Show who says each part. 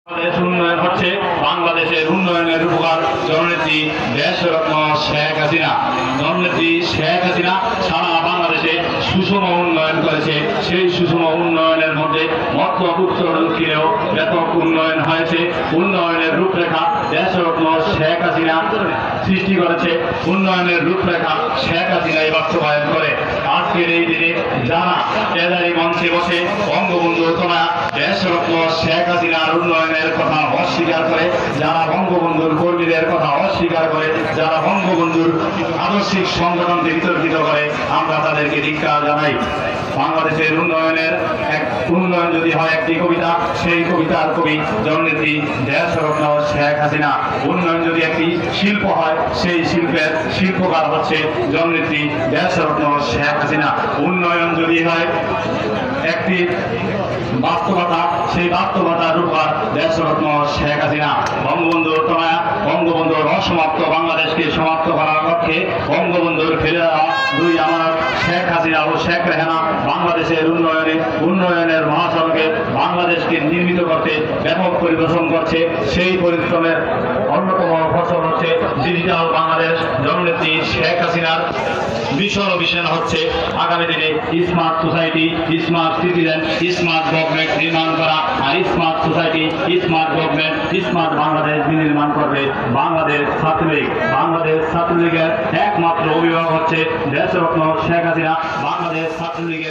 Speaker 1: বাংলাদেশ উন্নয়ন হচ্ছে বাংলাদেশের উন্নয়নের উপকার জননেত্রী দেশরত্ন শেখ হাসিনা। জননেত্রী শেখ হাসিনা সারা বাংলাদেশে সুষম উন্নয়ন করেছে। সেই সুষম উন্নয়নের মধ্যে মধ্য উত্তর দক্ষিণেও ব্যাপক উন্নয়ন হয়েছে। উন্নয়নের রূপরেখা দেশরত্ন শেখ হাসিনা সৃষ্টি করেছে। উন্নয়নের রূপরেখা শেখ হাসিনাই বাস্তবায়ন করে। আজকের এই দিনে যারা ট্রেজারি মঞ্চে বসে বঙ্গবন্ধু তোলা দেশরত্ন শেখ হাসিনার উন্নয়নের কথা অস্বীকার করে, যারা বঙ্গবন্ধুর কর্মীদের কথা অস্বীকার করে, যারা বঙ্গবন্ধুর আদর্শিক সংগঠনকে বিতর্কিত করে, আমরা তাদেরকে ধিক্কার জানাই। বাংলাদেশের উন্নয়নের উন্নয়ন যদি হয় একটি কবিতা, সেই কবিতার কবি জননেত্রী দেশরত্ন শেখ হাসিনা। উন্নয়ন যদি একটি শিল্প হয়, সেই শিল্পের শিল্পকার হচ্ছে জননেত্রী দেশরত্ন শেখ হাসিনা। উন্নয়ন যদি হয় একটি বাস্তবতা, সেই বাস্তবতার রূপকার দেশরত্ন শেখ হাসিনা। বঙ্গবন্ধুর প্রণয়, বঙ্গবন্ধুর অসমাপ্ত বাংলাদেশকে সমাপ্ত করার লক্ষ্যে বঙ্গবন্ধুর ফেলে দেওয়া দুই আমার শেখ হাসিনা ও শেখ রেহানা বাংলাদেশের উন্নয়নের মহাসড়কে বাংলাদেশকে নির্মিত করতে ব্যাপক পরিশ্রম করছে। সেই পরিশ্রমের অন্যতম ফসল হচ্ছে ডিজিটাল বাংলাদেশ। জননেত্রী শেখ হাসিনার মিশন হচ্ছে আগামী দিনে smart society, smart citizen, smart government নির্মাণ করা। আর smart society, smart government, smart Bangladesh নির্মাণ করবে বাংলাদেশ ছাত্রলীগ। বাংলাদেশ ছাত্রলীগের একমাত্র অভিভাবক হচ্ছে দেশরত্ন শেখ হাসিনা। বাংলাদেশ ছাত্রলীগের